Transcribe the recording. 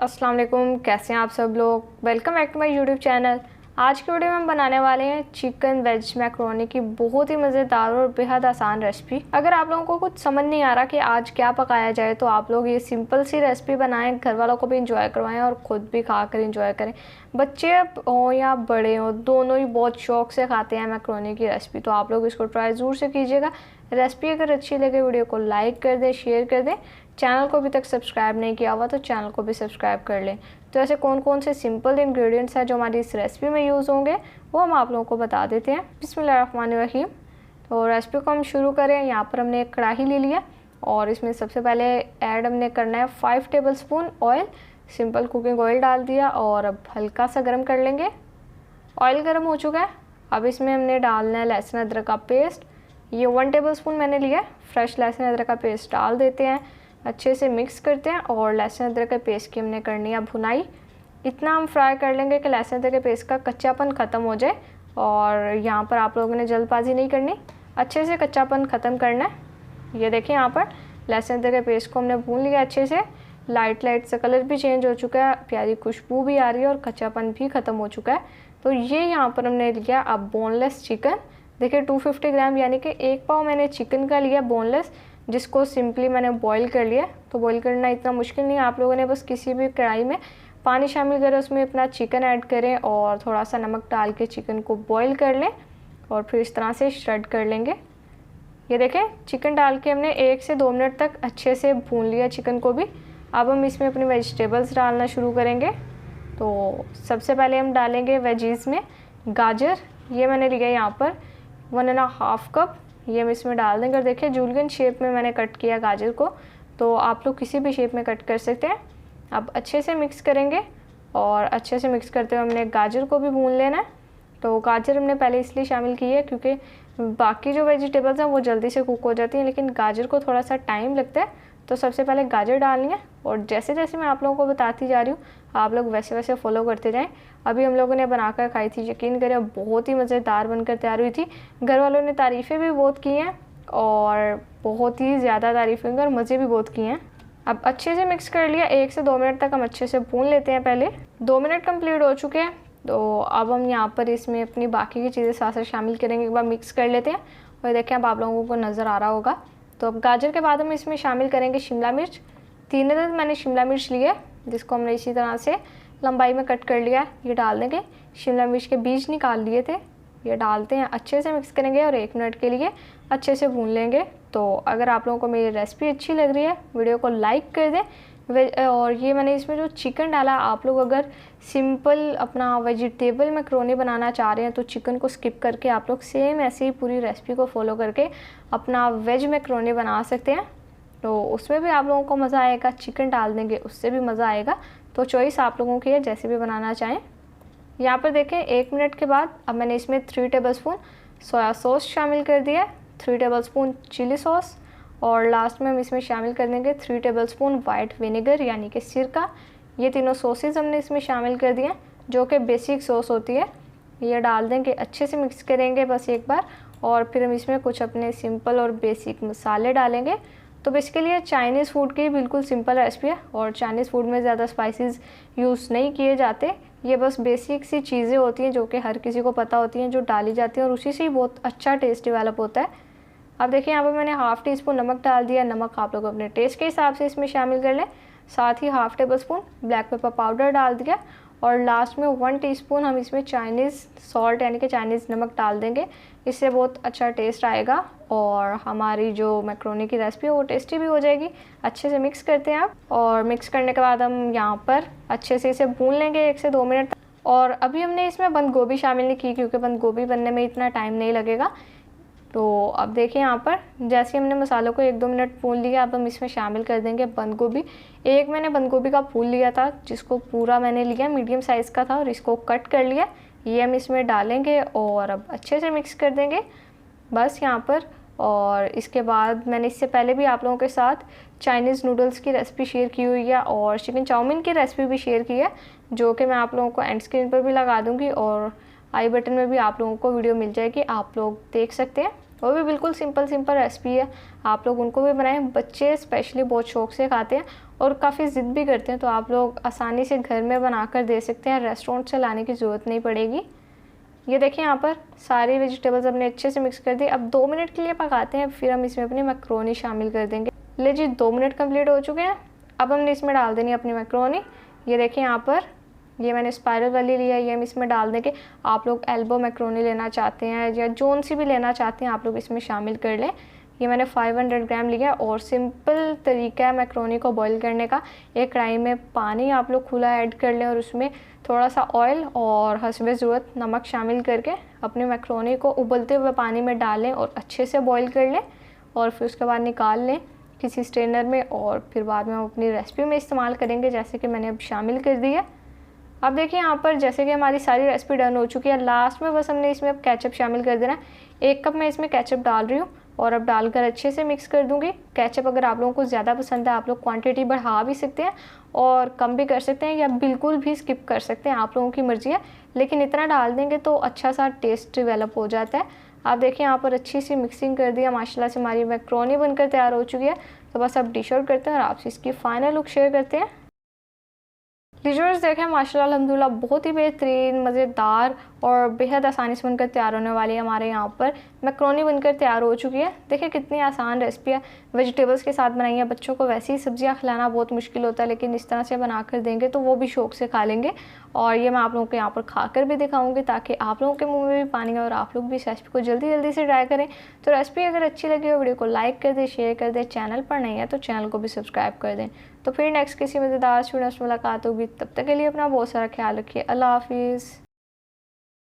अस्सलाम वालेकुम, कैसे हैं आप सब लोग। Welcome back to my YouTube channel. आज की वीडियो में हम बनाने वाले हैं चिकन वेज मैक्रोनी की बहुत ही मज़ेदार और बेहद आसान रेसिपी। अगर आप लोगों को कुछ समझ नहीं आ रहा कि आज क्या पकाया जाए तो आप लोग ये सिंपल सी रेसिपी बनाएं, घर वालों को भी इंजॉय करवाएं और ख़ुद भी खा कर इंजॉय करें। बच्चे हों या बड़े हों, दोनों ही बहुत शौक से खाते हैं मैक्रोनी की रेसिपी, तो आप लोग इसको ट्राई ज़रूर से कीजिएगा। रेसिपी अगर अच्छी लगे वीडियो को लाइक कर दें, शेयर कर दें। चैनल को अभी तक सब्सक्राइब नहीं किया हुआ तो चैनल को भी सब्सक्राइब कर लें। तो ऐसे कौन कौन से सिंपल इंग्रेडिएंट्स हैं जो हमारी इस रेसिपी में यूज़ होंगे वो हम आप लोगों को बता देते हैं। बिस्मिल्लाहिर्रहमानिर्रहीम। तो रेसिपी को हम शुरू करें। यहाँ पर हमने एक कढ़ाई ले लिया और इसमें सबसे पहले ऐड हमने करना है 5 tablespoon oil. Simple cooking oil डाल दिया और अब हल्का सा गर्म कर लेंगे। ऑयल गर्म हो चुका है। अब इसमें हमने डालना है लहसुन अदरक का पेस्ट। ये 1 टेबलस्पून मैंने लिया। फ्रेश लहसुन अदरक का पेस्ट डाल देते हैं, अच्छे से मिक्स करते हैं और लहसुन अदरक के पेस्ट की हमने करनी है भुनाई। इतना हम फ्राई कर लेंगे कि लहसुन अदरक के पेस्ट का कच्चापन ख़त्म हो जाए। और यहाँ पर आप लोगों ने जल्दबाजी नहीं करनी, अच्छे से कच्चापन ख़त्म करना है। ये देखिए, यहाँ पर लहसुन अदरक के पेस्ट को हमने भून लिया अच्छे से। लाइट सा कलर भी चेंज हो चुका है, प्यारी खुशबू भी आ रही है और कच्चापन भी ख़त्म हो चुका है। तो ये यहाँ पर हमने लिया अब बोनलेस चिकन। देखिए 250 ग्राम यानी कि 1 पाव मैंने चिकन का लिया बोनलेस, जिसको सिंपली मैंने बॉईल कर लिया। तो बॉईल करना इतना मुश्किल नहीं है, आप लोगों ने बस किसी भी कढ़ाई में पानी शामिल करें, उसमें अपना चिकन ऐड करें और थोड़ा सा नमक डाल के चिकन को बॉईल कर लें और फिर इस तरह से श्रेड कर लेंगे। ये देखें, चिकन डाल के हमने 1 से 2 मिनट तक अच्छे से भून लिया चिकन को भी। अब हम इसमें अपनी वेजिटेबल्स डालना शुरू करेंगे। तो सबसे पहले हम डालेंगे वेजीज़ में गाजर। ये मैंने लिया यहाँ पर 1.5 कप, ये हम इसमें डाल देंगे। और देखिए जूलियन शेप में मैंने कट किया गाजर को, तो आप लोग किसी भी शेप में कट कर सकते हैं। अब अच्छे से मिक्स करेंगे और अच्छे से मिक्स करते हुए हमने गाजर को भी भून लेना है। तो गाजर हमने पहले इसलिए शामिल की है क्योंकि बाकी जो वेजिटेबल्स हैं वो जल्दी से कुक हो जाती हैं, लेकिन गाजर को थोड़ा सा टाइम लगता है। तो सबसे पहले गाजर डालनी है और जैसे जैसे मैं आप लोगों को बताती जा रही हूँ आप लोग वैसे वैसे फॉलो करते जाएं। अभी हम लोगों ने बनाकर खाई थी, यकीन करें बहुत ही मज़ेदार बनकर तैयार हुई थी। घर वालों ने तारीफ़ें भी बहुत की हैं और बहुत ही ज़्यादा तारीफ़ें और मज़े भी बहुत किए हैं। अब अच्छे से मिक्स कर लिया। 1 से 2 मिनट तक हम अच्छे से भून लेते हैं। पहले 2 मिनट कंप्लीट हो चुके हैं। तो अब हम यहाँ पर इसमें अपनी बाकी की चीज़ें साथ साथ शामिल करेंगे, एक बार मिक्स कर लेते हैं। और देखें अब आप लोगों को नज़र आ रहा होगा। तो अब गाजर के बाद हम इसमें शामिल करेंगे शिमला मिर्च। 3 अदद मैंने शिमला मिर्च लिए, जिसको हमने इसी तरह से लंबाई में कट कर लिया। ये डाल देंगे। शिमला मिर्च के बीज निकाल लिए थे, ये डालते हैं। अच्छे से मिक्स करेंगे और 1 मिनट के लिए अच्छे से भून लेंगे। तो अगर आप लोगों को मेरी रेसिपी अच्छी लग रही है वीडियो को लाइक कर दें। और ये मैंने इसमें जो चिकन डाला, आप लोग अगर सिंपल अपना वेजिटेबल मैक्रोनी बनाना चाह रहे हैं तो चिकन को स्किप करके आप लोग सेम ऐसे ही पूरी रेसिपी को फॉलो करके अपना वेज मैक्रोनी बना सकते हैं। तो उसमें भी आप लोगों को मज़ा आएगा, चिकन डाल देंगे उससे भी मज़ा आएगा। तो चॉइस आप लोगों की है, जैसे भी बनाना चाहें। यहाँ पर देखें 1 मिनट के बाद अब मैंने इसमें 3 टेबलस्पून सोया सॉस शामिल कर दिया, 3 टेबलस्पून चिली सॉस और लास्ट में हम इसमें शामिल कर देंगे 3 टेबलस्पून वाइट विनेगर यानी कि सिरका। ये तीनों सॉसेज हमने इसमें शामिल कर दिए जो कि बेसिक सॉस होती है। ये डाल देंगे, अच्छे से मिक्स करेंगे बस एक बार। और फिर हम इसमें कुछ अपने सिंपल और बेसिक मसाले डालेंगे। तो बेसिकली ये चाइनीज़ फूड की बिल्कुल सिंपल रेसिपी है और चाइनीज़ फूड में ज़्यादा स्पाइसेस यूज़ नहीं किए जाते। ये बस बेसिक सी चीज़ें होती हैं जो कि हर किसी को पता होती हैं, जो डाली जाती हैं और उसी से ही बहुत अच्छा टेस्ट डेवलप होता है। अब देखिए यहाँ पर मैंने 1/2 टीस्पून नमक डाल दिया। नमक आप लोग अपने टेस्ट के हिसाब से इसमें शामिल कर लें। साथ ही 1/2 टेबलस्पून ब्लैक पेपर पाउडर डाल दिया और लास्ट में 1 टीस्पून हम इसमें चाइनीज़ सॉल्ट यानी कि चाइनीज़ नमक डाल देंगे। इससे बहुत अच्छा टेस्ट आएगा और हमारी जो मैक्रोनी की रेसिपी है वो टेस्टी भी हो जाएगी। अच्छे से मिक्स करते हैं आप। और मिक्स करने के बाद हम यहाँ पर अच्छे से इसे भून लेंगे 1 से 2 मिनट। और अभी हमने इसमें बंद गोभी शामिल नहीं की क्योंकि बंद गोभी बनने में इतना टाइम नहीं लगेगा। तो अब देखिए यहाँ पर जैसे हमने मसालों को 1-2 मिनट भून लिया, अब हम इसमें शामिल कर देंगे बंद गोभी। एक मैंने बंद गोभी का फूल लिया था, जिसको पूरा मैंने लिया, मीडियम साइज़ का था और इसको कट कर लिया। ये हम इसमें डालेंगे और अब अच्छे से मिक्स कर देंगे बस यहाँ पर। और इसके बाद मैंने इससे पहले भी आप लोगों के साथ चाइनीज़ नूडल्स की रेसिपी शेयर की हुई है और चिकन चाउमीन की रेसिपी भी शेयर की है, जो कि मैं आप लोगों को एंड स्क्रीन पर भी लगा दूँगी और आई बटन में भी आप लोगों को वीडियो मिल जाएगी, आप लोग देख सकते हैं। वो भी बिल्कुल सिंपल रेसिपी है, आप लोग उनको भी बनाएं। बच्चे स्पेशली बहुत शौक से खाते हैं और काफ़ी ज़िद भी करते हैं, तो आप लोग आसानी से घर में बना कर दे सकते हैं, रेस्टोरेंट से लाने की ज़रूरत नहीं पड़ेगी। ये देखिए यहाँ पर सारी वेजिटेबल्स हमने अच्छे से मिक्स कर दी। अब 2 मिनट के लिए पकाते हैं, फिर हम इसमें अपनी मैक्रोनी शामिल कर देंगे। ले जी 2 मिनट कंप्लीट हो चुके हैं। अब हमने इसमें डाल देनी है अपनी मैक्रोनी। ये देखिए यहाँ पर ये मैंने स्पाइरल वाली लिया है, ये हम इसमें डाल देंगे। आप लोग एल्बो मैक्रोनी लेना चाहते हैं या जोन सी भी लेना चाहते हैं आप लोग इसमें शामिल कर लें। ये मैंने 500 ग्राम लिया और सिंपल तरीका है मैक्रोनी को बॉईल करने का। एक कढ़ाई में पानी आप लोग खुला ऐड कर लें और उसमें थोड़ा सा ऑयल और हस्बे ज़रूरत नमक शामिल करके अपनी मैक्रोनी को उबलते हुए पानी में डालें और अच्छे से बॉईल कर लें और फिर उसके बाद निकाल लें किसी स्ट्रेनर में, और फिर बाद में हम अपनी रेसिपी में इस्तेमाल करेंगे, जैसे कि मैंने अब शामिल कर दी है। अब देखिए यहाँ पर जैसे कि हमारी सारी रेसिपी डन हो चुकी है, लास्ट में बस हमने इसमें अब केचप शामिल कर देना है। 1 कप मैं इसमें केचप डाल रही हूँ और अब डालकर अच्छे से मिक्स कर दूँगी। केचप अगर आप लोगों को ज़्यादा पसंद है आप लोग क्वांटिटी बढ़ा भी सकते हैं और कम भी कर सकते हैं या बिल्कुल भी स्किप कर सकते हैं, आप लोगों की मर्ज़ी है, लेकिन इतना डाल देंगे तो अच्छा सा टेस्ट डेवलप हो जाता है। आप देखिए यहाँ पर अच्छी सी मिक्सिंग कर दिया, माशाल्लाह से हमारी मैक्रोनी बनकर तैयार हो चुकी है। तो बस अब डिश आउट करते हैं और आपसे इसकी फ़ाइनल लुक शेयर करते हैं। व्यूअर्स देखें माशाल्लाह अल्हम्दुलिल्लाह बहुत ही बेहतरीन, मज़ेदार और बेहद आसानी से बनकर तैयार होने वाली है हमारे यहाँ पर मैक्रोनी बनकर तैयार हो चुकी है। देखिए कितनी आसान रेसिपी है, वेजिटेबल्स के साथ बनाई है। बच्चों को वैसे ही सब्जियाँ खिलाना बहुत मुश्किल होता है, लेकिन इस तरह से बना कर देंगे तो वो भी शौक़ से खा लेंगे। और ये मैं आप लोगों को यहाँ पर खा कर भी दिखाऊँगी ताकि आप लोगों के मुँह में भी पानी है और आप लोग भी इस रेसिपी को जल्दी जल्दी से ट्राई करें। तो रेसिपी अगर अच्छी लगी हो वीडियो को लाइक कर दें, शेयर कर दें, चैनल पर नहीं है तो चैनल को भी सब्सक्राइब कर दें। तो फिर नेक्स्ट किसी मज़ेदार वीडियो में मुलाकात होगी, तब तक के लिए अपना बहुत सारा ख्याल रखिए। अल्लाह हाफिज़।